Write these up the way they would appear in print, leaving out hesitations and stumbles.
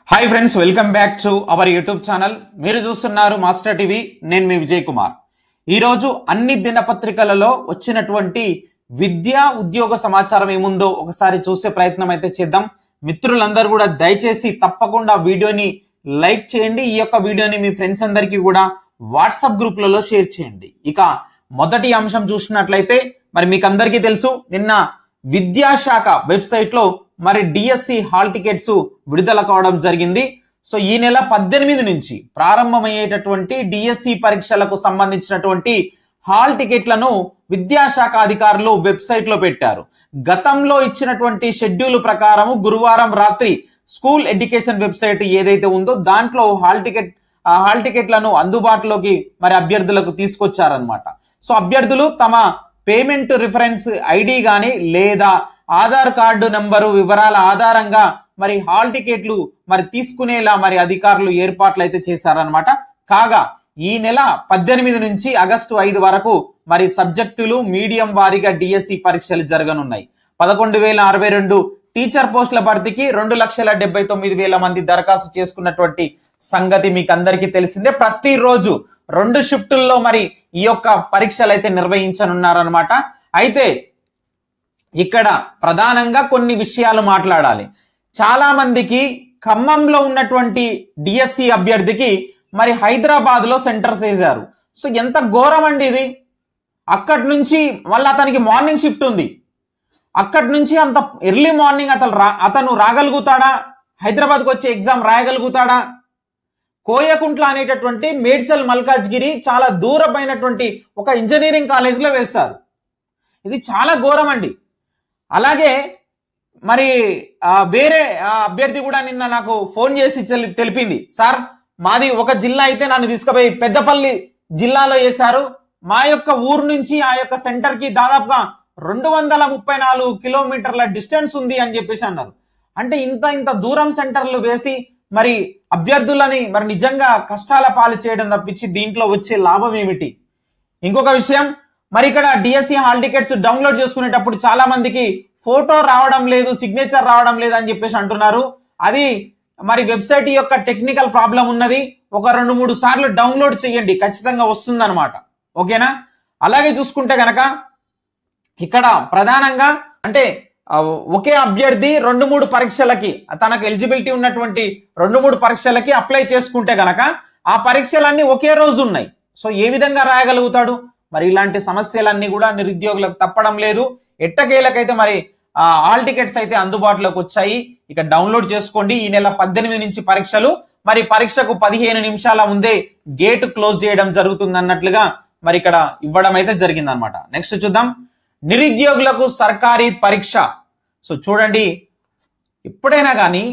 Hi friends, welcome back to our YouTube channel. మీరు చూస్తున్నారు master TV. నేను మీ విజయ్ కుమార్. ఈరోజు అన్ని దినపత్రికలలో వచ్చినటువంటి విద్యా ఉద్యోగ సమాచారం ఏముందో ఒకసారి చూసే ప్రయత్నం అయితే చేద్దాం. మిత్రులందరూ కూడా దయచేసి తప్పకుండా వీడియోని లైక్ చేయండి. ఈ యొక్క వీడియోని మీ ఫ్రెండ్స్ అందరికీ కూడా వాట్సాప్ గ్రూప్లలో షేర్ చేయండి. ఇక మొదటి అంశం చూసినట్లయితే మరి మీకు అందరికీ తెలుసు, నిన్న విద్యాశాఖ వెబ్సైట్ లో మరి డిఎస్సి హాల్ టికెట్స్ విడుదల కావడం జరిగింది. సో ఈ నెల 18 నుంచి ప్రారంభమయ్యేటటువంటి డిఎస్సి పరీక్షలకు సంబంధించినటువంటి హాల్ టికెట్లను విద్యాశాఖ అధికారులు వెబ్సైట్ లో పెట్టారు. గతంలో ఇచ్చినటువంటి షెడ్యూల్ ప్రకారం గురువారం రాత్రి స్కూల్ ఎడ్యుకేషన్ వెబ్సైట్ ఏదైతే ఉందో దాంట్లో హాల్ టికెట్లను అందుబాటులోకి మరి అభ్యర్థులకు తీసుకొచ్చారనమాట. సో అభ్యర్థులు తమ పేమెంట్ రిఫరెన్స్ ఐడి గాని లేదా ఆధార్ కార్డు నంబరు వివరాల ఆధారంగా మరి హాల్ టికెట్లు మరి తీసుకునేలా మరి అధికారులు ఏర్పాట్లు అయితే చేశారనమాట. కాగా ఈ నెల 18 నుంచి ఆగస్టు 5 వరకు మరి సబ్జెక్టులు మీడియం వారీగా డిఎస్సి పరీక్షలు జరగనున్నాయి. 11,062 టీచర్ పోస్టుల భర్తీకి 2,79,000 మంది దరఖాస్తు చేసుకున్నటువంటి సంగతి మీకు అందరికీ తెలిసిందే. ప్రతిరోజు 2 షిఫ్టుల్లో మరి ఈ యొక్క పరీక్షలు అయితే నిర్వహించనున్నారనమాట. అయితే ఇక్కడ ప్రధానంగా కొన్ని విషయాలు మాట్లాడాలి. చాలా మందికి ఖమ్మంలో ఉన్నటువంటి డిఎస్సి అభ్యర్థికి మరి హైదరాబాద్ లో సెంటర్స్ వేశారు. సో ఎంత ఘోరం అండి ఇది. అక్కడి నుంచి మళ్ళీ అతనికి మార్నింగ్ షిఫ్ట్ ఉంది. అక్కడి నుంచి అంత ఎర్లీ మార్నింగ్ అతను రాగలుగుతాడా? హైదరాబాద్కి వచ్చి ఎగ్జామ్ రాయగలుగుతాడా? కోయకుంట్ల అనేటటువంటి మేడ్చల్ మల్కాజ్గిరి చాలా దూరమైనటువంటి ఒక ఇంజనీరింగ్ కాలేజీలో వేశారు. ఇది చాలా ఘోరం అండి. అలాగే మరి వేరే అభ్యర్థి కూడా నిన్న నాకు ఫోన్ చేసి తెలిపింది, సార్ మాది ఒక జిల్లా అయితే నన్ను తీసుకుపోయి పెద్దపల్లి జిల్లాలో వేశారు. మా యొక్క ఊరు నుంచి ఆ యొక్క సెంటర్ కి దాదాపుగా 234 కిలోమీటర్ల డిస్టెన్స్ ఉంది అని చెప్పేసి అన్నారు. అంటే ఇంత దూరం సెంటర్లు వేసి మరి అభ్యర్థులని మరి నిజంగా కష్టాల పాలు చేయడం తప్పించి దీంట్లో వచ్చే లాభం ఏమిటి? ఇంకొక విషయం, మరి ఇక్కడ డిఎస్సి హాల్ టికెట్స్ డౌన్లోడ్ చేసుకునేటప్పుడు చాలా మందికి ఫోటో రావడం లేదు, సిగ్నేచర్ రావడం లేదు అని చెప్పేసి అంటున్నారు. అది మరి వెబ్సైట్ యొక్క టెక్నికల్ ప్రాబ్లం ఉన్నది. ఒక 2-3 సార్లు డౌన్లోడ్ చేయండి, ఖచ్చితంగా వస్తుందన్నమాట. ఓకేనా? అలాగే చూసుకుంటే గనక ఇక్కడ ప్రధానంగా అంటే ఒకే అభ్యర్థి 2-3 పరీక్షలకి తనకు ఎలిజిబిలిటీ ఉన్నటువంటి 2-3 పరీక్షలకి అప్లై చేసుకుంటే గనక ఆ పరీక్షలన్నీ ఒకే రోజు ఉన్నాయి. సో ఏ విధంగా రాయగలుగుతాడు? మరి ఇలాంటి సమస్యలన్నీ కూడా నిరుద్యోగులకు తప్పడం లేదు. ఎట్టకేలకైతే మరి హాల్ టికెట్స్ అయితే అందుబాటులోకి వచ్చాయి. ఇక డౌన్లోడ్ చేసుకోండి. ఈ నెల 18 నుంచి పరీక్షలు. మరి పరీక్షకు 15 నిమిషాల ముందే గేట్ క్లోజ్ చేయడం జరుగుతుంది అన్నట్లుగా మరి ఇక్కడ ఇవ్వడం అయితే జరిగింది అనమాట. నెక్స్ట్ చూద్దాం, నిరుద్యోగులకు సర్కారీ పరీక్ష. సో చూడండి, ఎప్పుడైనా కానీ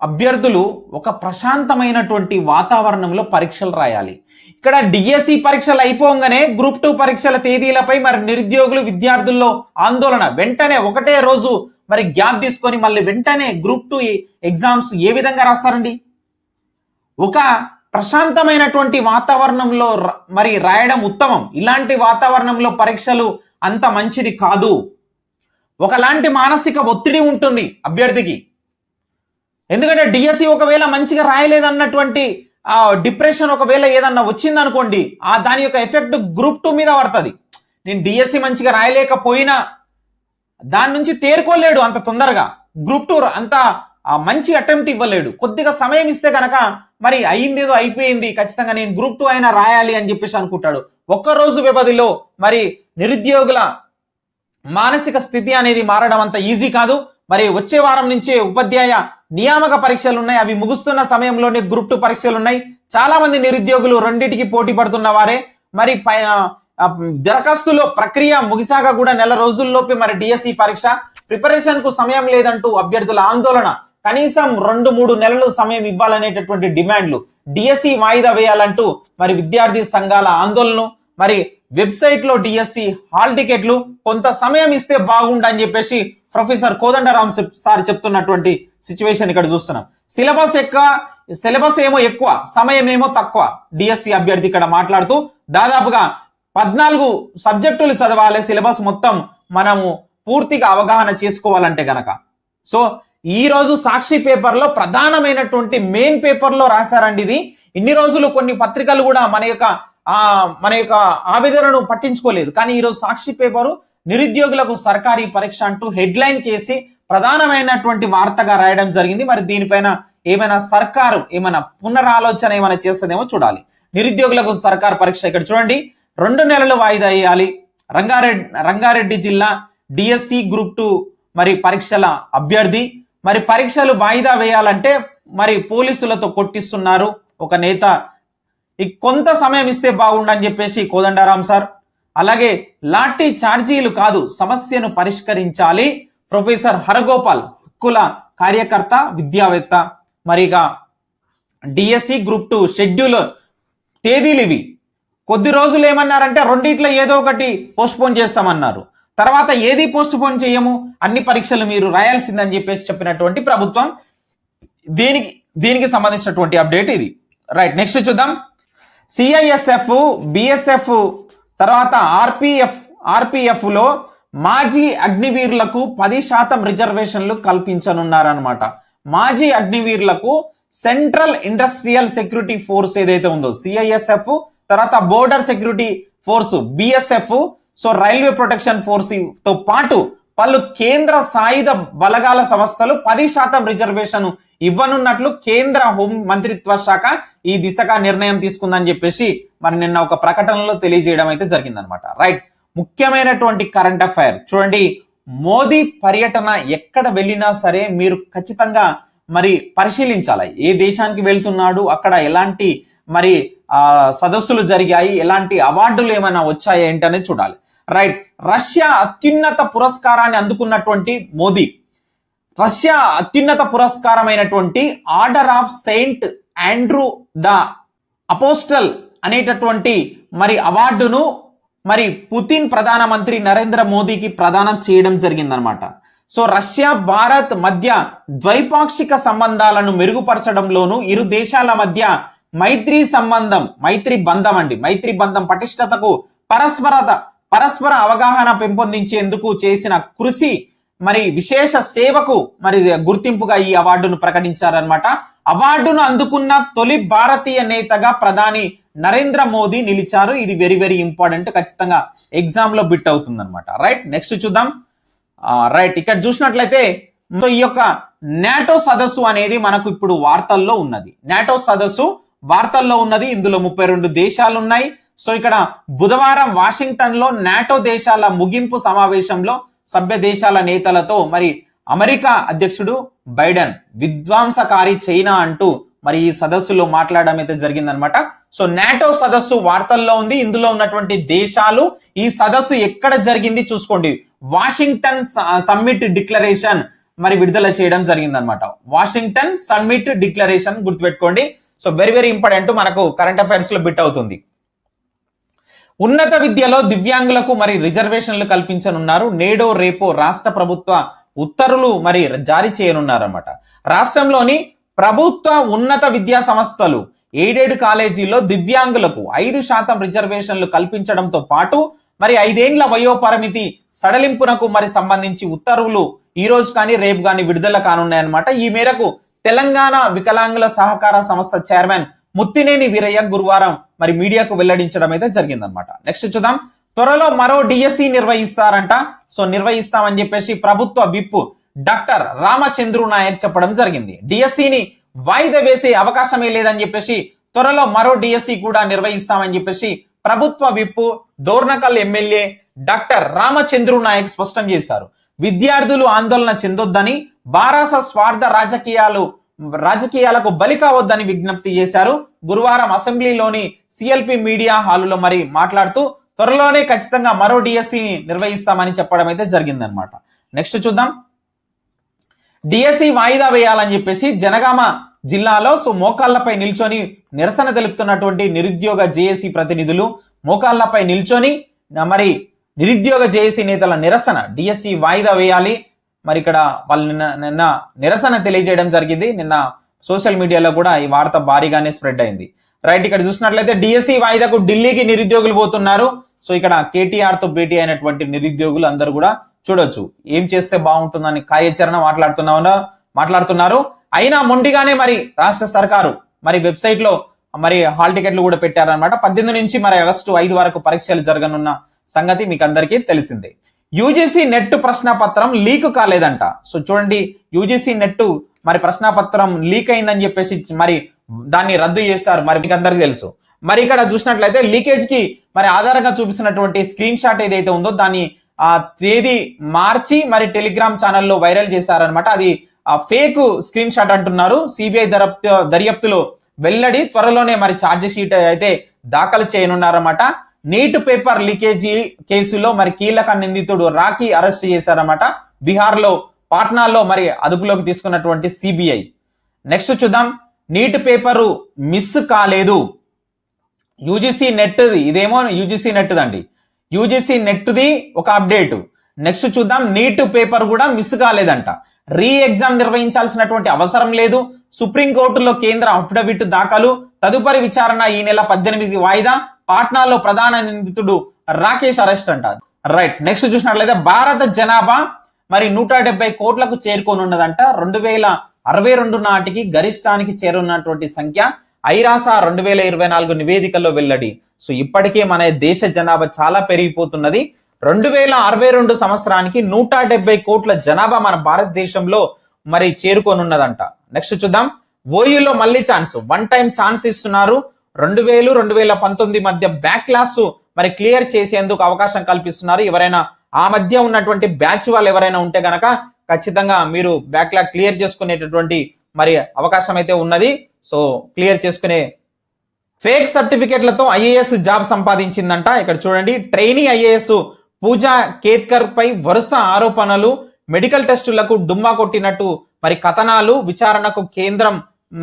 అభ్యర్థులు ఒక ప్రశాంతమైనటువంటి వాతావరణంలో పరీక్షలు రాయాలి. ఇక్కడ డిఎస్సి పరీక్షలు అయిపోగానే గ్రూప్ 2 పరీక్షల తేదీలపై మరి నిరుద్యోగులు విద్యార్థుల్లో ఆందోళన. వెంటనే ఒకటే రోజు మరి గ్యాప్ తీసుకొని మళ్ళీ వెంటనే గ్రూప్ 2 ఎగ్జామ్స్ ఏ విధంగా రాస్తారండి? ఒక ప్రశాంతమైనటువంటి వాతావరణంలో మరి రాయడం ఉత్తమం. ఇలాంటి వాతావరణంలో పరీక్షలు అంత మంచిది కాదు. ఒకలాంటి మానసిక ఒత్తిడి ఉంటుంది అభ్యర్థికి. ఎందుకంటే డిఎస్సి ఒకవేళ మంచిగా రాయలేదన్నటువంటి డిప్రెషన్ ఒకవేళ ఏదన్నా వచ్చిందనుకోండి, దాని యొక్క ఎఫెక్ట్ గ్రూప్ 2 మీద పడుతుంది. నేను డిఎస్సి మంచిగా రాయలేకపోయినా దాని నుంచి తేరుకోలేడు అంత తొందరగా. గ్రూప్ 2 అంత మంచి అటెంప్ట్ ఇవ్వలేడు. కొద్దిగా సమయం ఇస్తే కనుక మరి అయిందేదో అయిపోయింది, ఖచ్చితంగా నేను గ్రూప్ 2 అయినా రాయాలి అని చెప్పేసి అనుకుంటాడు. ఒక్కరోజు వ్యవధిలో మరి నిరుద్యోగుల మానసిక స్థితి అనేది మారడం అంత ఈజీ కాదు. మరి వచ్చే వారం నుంచే ఉపాధ్యాయ నియామక పరీక్షలు ఉన్నాయి. అవి ముగుస్తున్న సమయంలోనే గ్రూప్ 2 పరీక్షలు ఉన్నాయి. చాలా మంది నిరుద్యోగులు రెండింటికి పోటీ పడుతున్న వారే. మరి దరఖాస్తులో ప్రక్రియ ముగిసాక కూడా నెల రోజుల్లోపే మరి డిఎస్సి పరీక్ష. ప్రిపరేషన్ కు సమయం లేదంటూ అభ్యర్థుల ఆందోళన. కనీసం 2-3 నెలలు సమయం ఇవ్వాలనేటటువంటి డిమాండ్లు. డిఎస్సి వాయిదా వేయాలంటూ మరి విద్యార్థి సంఘాల ఆందోళన. మరి వెబ్సైట్ లో డిఎస్సి హాల్ టికెట్లు కొంత సమయం ఇస్తే బాగుండని చెప్పేసి ప్రొఫెసర్ కోదండరామ్ సార్ చెప్తున్నటువంటి సిచ్యువేషన్ ఇక్కడ చూస్తున్నాం. సిలబస్ ఏమో ఎక్కువ, సమయం ఏమో తక్కువ. డిఎస్సి అభ్యర్థి ఇక్కడ మాట్లాడుతూ దాదాపుగా 14 సబ్జెక్టులు చదవాలి. సిలబస్ మొత్తం మనము పూర్తిగా అవగాహన చేసుకోవాలంటే గనక. సో ఈ రోజు సాక్షి పేపర్ లో ప్రధానమైనటువంటి మెయిన్ పేపర్ లో రాశారండి ఇది. ఇన్ని రోజులు కొన్ని పత్రికలు కూడా మన యొక్క ఆవేదనను పట్టించుకోలేదు. కానీ ఈరోజు సాక్షి పేపరు నిరుద్యోగులకు సర్కారీ పరీక్ష అంటూ హెడ్లైన్ చేసి ప్రధానమైనటువంటి వార్తగా రాయడం జరిగింది. మరి దీనిపైన ఏమైనా సర్కారు ఏమైనా పునరాలోచన ఏమైనా చేస్తుందేమో చూడాలి. నిరుద్యోగులకు సర్కారు పరీక్ష ఇక్కడ చూడండి, 2 నెలలు వాయిదా వేయాలి. రంగారెడ్డి జిల్లా డిఎస్సి గ్రూప్ 2 మరి పరీక్షల అభ్యర్థి మరి పరీక్షలు వాయిదా వేయాలంటే మరి పోలీసులతో కొట్టిస్తున్నారు ఒక నేత. కొంత సమయం ఇస్తే బాగుండని చెప్పేసి కోదండరాం సార్. అలాగే లాఠీ ఛార్జీలు కాదు, సమస్యను పరిష్కరించాలి. ప్రొఫెసర్ హరగోపాల్ హక్కుల కార్యకర్త విద్యావేత్త. మరిగా డిఎస్సి గ్రూప్ 2 షెడ్యూల్ తేదీలు ఇవి. కొద్ది రోజులు ఏమన్నారంటే రెండిట్లో ఏదో ఒకటి పోస్ట్పోన్ చేస్తామన్నారు. తర్వాత ఏది పోస్ట్పోన్ చేయము, అన్ని పరీక్షలు మీరు రాయాల్సిందని చెప్పేసి చెప్పినటువంటి ప్రభుత్వం. దీనికి సంబంధించినటువంటి అప్డేట్ ఇది. రైట్, నెక్స్ట్ చూద్దాం. సిఐఎస్ఎఫ్, బిఎస్ఎఫ్ తర్వాత ఆర్పిఎఫ్ లో మాజీ అగ్నివీరులకు 10% రిజర్వేషన్లు కల్పించనున్నారనమాట. మాజీ అగ్నివీరులకు సెంట్రల్ ఇండస్ట్రియల్ సెక్యూరిటీ ఫోర్స్ ఏదైతే ఉందో సిఐఎస్ఎఫ్, తర్వాత border security force BSF, so railway protection force తో పాటు పలు కేంద్ర సాయుధ బలగాల సంస్థలు 10% రిజర్వేషన్ ఇవ్వనున్నట్లు కేంద్ర హోం మంత్రిత్వ శాఖ ఈ దిశగా నిర్ణయం తీసుకుందని చెప్పేసి మరి నిన్న ఒక ప్రకటనలో తెలియజేయడం అయితే జరిగిందనమాట. రైట్, ముఖ్యమైనటువంటి కరెంట్ అఫైర్ చూడండి. మోదీ పర్యటన ఎక్కడ వెళ్ళినా సరే మీరు ఖచ్చితంగా మరి పరిశీలించాలి. ఏ దేశానికి వెళ్తున్నాడు, అక్కడ ఎలాంటి మరి సదస్సులు జరిగాయి, ఎలాంటి అవార్డులు ఏమైనా వచ్చాయి ఏంటనేది చూడాలి. రైట్, రష్యా అత్యున్నత పురస్కారాన్ని అందుకున్నటువంటి మోదీ రష్యా అత్యున్నత పురస్కారమైనటువంటి Order of Saint Andrew the Apostle అనేటటువంటి మరి అవార్డును మరి పుతిన్ ప్రధానమంత్రి నరేంద్ర మోదీకి ప్రదానం చేయడం జరిగిందనమాట. సో రష్యా భారత్ మధ్య ద్వైపాక్షిక సంబంధాలను మెరుగుపరచడంలోనూ ఇరు దేశాల మధ్య మైత్రి బంధం పటిష్టతకు పరస్పర అవగాహన పెంపొందించేందుకు చేసిన కృషి మరి విశేష సేవకు మరి గుర్తింపుగా ఈ అవార్డును ప్రకటించారనమాట. అవార్డును అందుకున్న తొలి భారతీయ నేతగా ప్రధాని నరేంద్ర మోదీ నిలిచారు. ఇది వెరీ వెరీ ఇంపార్టెంట్, ఖచ్చితంగా ఎగ్జామ్ లో బిట్ అవుతుంది అనమాట. రైట్, నెక్స్ట్ చూద్దాం. రైట్, ఇక్కడ చూసినట్లయితే ఈ యొక్క నాటో సదస్సు అనేది మనకు ఇప్పుడు వార్తల్లో ఉన్నది. నాటో సదస్సు వార్తల్లో ఉన్నది. ఇందులో 32 దేశాలు ఉన్నాయి. సో ఇక్కడ బుధవారం వాషింగ్టన్ లో నాటో దేశాల ముగింపు సమావేశంలో సభ్య దేశాల నేతలతో మరి అమెరికా అధ్యక్షుడు బైడెన్ విధ్వంసకారి చైనా అంటూ మరి ఈ సదస్సులో మాట్లాడడం అయితే జరిగిందనమాట. సో నాటో సదస్సు వార్తల్లో ఉంది. ఇందులో ఉన్నటువంటి దేశాలు, ఈ సదస్సు ఎక్కడ జరిగింది చూసుకోండి. వాషింగ్టన్ సమ్మిట్ డిక్లరేషన్ మరి విడుదల చేయడం జరిగిందనమాట. వాషింగ్టన్ సమ్మిట్ డిక్లరేషన్ గుర్తుపెట్టుకోండి. సో వెరీ వెరీ ఇంపార్టెంట్, మనకు కరెంట్ అఫైర్స్ లో బిట్ అవుతుంది. ఉన్నత విద్యలో దివ్యాంగులకు మరి రిజర్వేషన్లు కల్పించనున్నారు. నేడో రేపో రాష్ట్ర ప్రభుత్వ ఉత్తర్వులు మరి జారీ చేయనున్నారన్నమాట. రాష్ట్రంలోని ప్రభుత్వ ఉన్నత విద్యా సంస్థలు ఎయిడెడ్ కాలేజీల్లో దివ్యాంగులకు 5% రిజర్వేషన్లు కల్పించడంతో పాటు మరి 5 ఏళ్ల వయో పరిమితి సడలింపునకు మరి సంబంధించి ఉత్తర్వులు ఈ రోజు కానీ రేపు కానీ విడుదల కానున్నాయన్నమాట. ఈ మేరకు తెలంగాణ వికలాంగుల సహకార సంస్థ చైర్మన్ ముత్తినేని వీరయ్య గురువారం మరి మీడియాకు వెల్లడించడం అయితే జరిగిందనమాట. నెక్స్ట్ చూద్దాం. త్వరలో మరో డిఎస్సి నిర్వహిస్తారంట. సో నిర్వహిస్తామని చెప్పేసి ప్రభుత్వ విప్ డాక్టర్ రామచంద్రు నాయక్ చెప్పడం జరిగింది. డిఎస్సిని వాయిదా వేసే అవకాశమే లేదని చెప్పేసి త్వరలో మరో డిఎస్సి కూడా నిర్వహిస్తామని చెప్పేసి ప్రభుత్వ whip Dornakal MLA doctor Ramachandru Nayak స్పష్టం చేశారు. విద్యార్థులు ఆందోళన చెందొద్దని, బారాస స్వార్థ రాజకీయాలకు బలి కావద్దని విజ్ఞప్తి చేశారు. గురువారం అసెంబ్లీలోని సిఎల్పి మీడియా హాలులో మరి మాట్లాడుతూ త్వరలోనే ఖచ్చితంగా మరో డిఎస్సి నిర్వహిస్తామని చెప్పడం అయితే జరిగిందనమాట. నెక్స్ట్ చూద్దాం. డిఎస్సి వాయిదా వేయాలని చెప్పేసి జనగామ జిల్లాలో మోకాళ్లపై నిల్చొని నిరసన తెలుపుతున్నటువంటి నిరుద్యోగ జేఏసీ ప్రతినిధులు మోకాళ్లపై నిల్చొని మరి నిరుద్యోగ జేఏసీ నేతల నిరసన డిఎస్సి వాయిదా వేయాలి మరి ఇక్కడ వాళ్ళు నిన్న నిరసన తెలియజేయడం జరిగింది. నిన్న సోషల్ మీడియాలో కూడా ఈ వార్త భారీగానే స్ప్రెడ్ అయింది. రైట్, ఇక్కడ చూసినట్లయితే డిఎస్సి వాయిదాకు ఢిల్లీకి నిరుద్యోగులు పోతున్నారు. సో ఇక్కడ కేటీఆర్ తో భేటీ అయినటువంటి నిరుద్యోగులు అందరూ కూడా చూడొచ్చు ఏం చేస్తే బాగుంటుందని కార్యాచరణ మాట్లాడుతున్నామో మాట్లాడుతున్నారు. అయినా మొండిగానే మరి రాష్ట్ర సర్కారు మరి వెబ్సైట్ లో మరి హాల్ టికెట్లు కూడా పెట్టారనమాట. 18 నుంచి మరి ఆగస్టు 5 వరకు పరీక్షలు జరగనున్న సంగతి మీకు అందరికీ తెలిసిందే. యూజీసీ నెట్ ప్రశ్నపత్రం లీక్ కాలేదంట. సో చూడండి, యూజీసీ నెట్ మరి ప్రశ్నపత్రం లీక్ అయిందని చెప్పేసి మరి దాన్ని రద్దు చేశారు. మరి మీకు అందరికీ తెలుసు. మరి ఇక్కడ చూసినట్లయితే లీకేజ్ కి మరి ఆధారంగా చూపిస్తున్నటువంటి స్క్రీన్ షాట్ ఏదైతే ఉందో దాన్ని ఆ తేదీ మార్చి మరి టెలిగ్రామ్ ఛానల్లో వైరల్ చేశారనమాట. అది ఫేక్ స్క్రీన్ షాట్ అంటున్నారు. సిబిఐ దర్యాప్తులో వెల్లడి. త్వరలోనే మరి ఛార్జ్ షీట్ అయితే దాఖలు చేయనున్నారన్నమాట. నీట్ పేపర్ లీకేజీ కేసులో మరి కీలక నిందితుడు రాకీ అరెస్ట్ చేశారన్నమాట. బీహార్ లో పాట్నాలో మరి అదుపులోకి తీసుకున్నటువంటి సిబిఐ. నెక్స్ట్ చూద్దాం, నీట్ పేపరు మిస్ కాలేదు. యూజీసీ నెట్, ఇదేమో యూజీసీ నెట్ దండి. యూజీసీ నెట్ది ఒక అప్డేట్. నెక్స్ట్ చూద్దాం, నీట్ పేపర్ కూడా మిస్ కాలేదంట. రీ ఎగ్జామ్ నిర్వహించాల్సినటువంటి అవసరం లేదు. సుప్రీంకోర్టులో కేంద్ర అఫిడవిట్ దాఖలు. తదుపరి విచారణ ఈ నెల 18 వాయిదా. పాట్నాలో ప్రధాన నిందితుడు రాకేష్ అరెస్ట్ అంట. రైట్. నెక్స్ట్ చూసినట్లయితే భారత జనాభా మరి 170 కోట్లకు చేరుకోనున్నదంట. 2062 నాటికి గరిష్టానికి చేరున్నటువంటి సంఖ్య ఐరాస 2024 నివేదికల్లో వెల్లడి. సో ఇప్పటికే మన దేశ జనాభా చాలా పెరిగిపోతున్నది. 2062 సంవత్సరానికి 170 కోట్ల జనాభా మన భారతదేశంలో మరి చేరుకోనున్నదంట. నెక్స్ట్ చూద్దాం, ఓయూలో మళ్ళీ ఛాన్స్, 1 టైం ఛాన్స్ ఇస్తున్నారు. 2000-2019 మధ్య బ్యాక్ క్లాస్ మరి క్లియర్ చేసేందుకు అవకాశం కల్పిస్తున్నారు. ఎవరైనా ఆ మధ్య ఉన్నటువంటి బ్యాచ్ వాళ్ళు ఎవరైనా ఉంటే గనక ఖచ్చితంగా మీరు బ్యాక్లాగ్ క్లియర్ చేసుకునేటటువంటి మరి అవకాశం అయితే ఉన్నది. సో క్లియర్ చేసుకునే ఫేక్ సర్టిఫికెట్లతో ఐఏఎస్ జాబ్ సంపాదించిందంట. ఇక్కడ చూడండి, ట్రైనీ ఐఏఎస్ పూజా కేత్కర్ పై వరుస ఆరోపణలు. మెడికల్ టెస్టులకు డుమ్మా కొట్టినట్టు మరి కథనాలు. విచారణకు కేంద్రం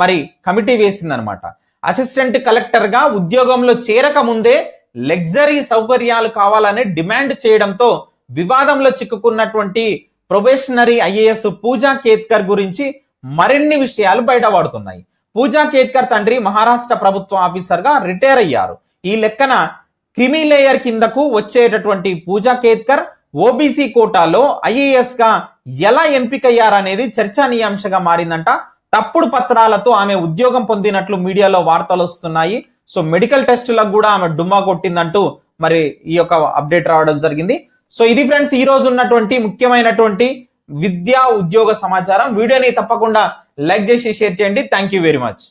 మరి కమిటీ వేసిందనమాట. అసిస్టెంట్ కలెక్టర్ గా ఉద్యోగంలో చేరక ముందే లగ్జరీ సౌకర్యాలు కావాలని డిమాండ్ చేయడంతో వివాదంలో చిక్కుకున్నటువంటి ప్రొబేషనరీ ఐఏఎస్ పూజా కేత్కర్ గురించి మరిన్ని విషయాలు బయటపడుతున్నాయి. పూజా కేత్కర్ తండ్రి మహారాష్ట్ర ప్రభుత్వ ఆఫీసర్ గా రిటైర్ అయ్యారు. ఈ లెక్కన క్రిమి లేయర్ కిందకు వచ్చేటటువంటి పూజా కేత్కర్ ఓబీసీ కోటాలో ఐఏఎస్ గా ఎలా ఎంపికయ్యారనేది చర్చనీయాంశంగా మారిందంట. తప్పుడు పత్రాలతో ఆమె ఉద్యోగం పొందినట్లు మీడియాలో వార్తలు వస్తున్నాయి. సో మెడికల్ టెస్టులకు కూడా ఆమె డుమ్మా కొట్టిందంటూ మరి ఈ యొక్క అప్డేట్ రావడం జరిగింది. సో ఇది ఫ్రెండ్స్ ఈ రోజు ఉన్నటువంటి ముఖ్యమైనటువంటి విద్యా ఉద్యోగ సమాచారం. వీడియోని తప్పకుండా లైక్ చేసి షేర్ చేయండి. Thank you very much.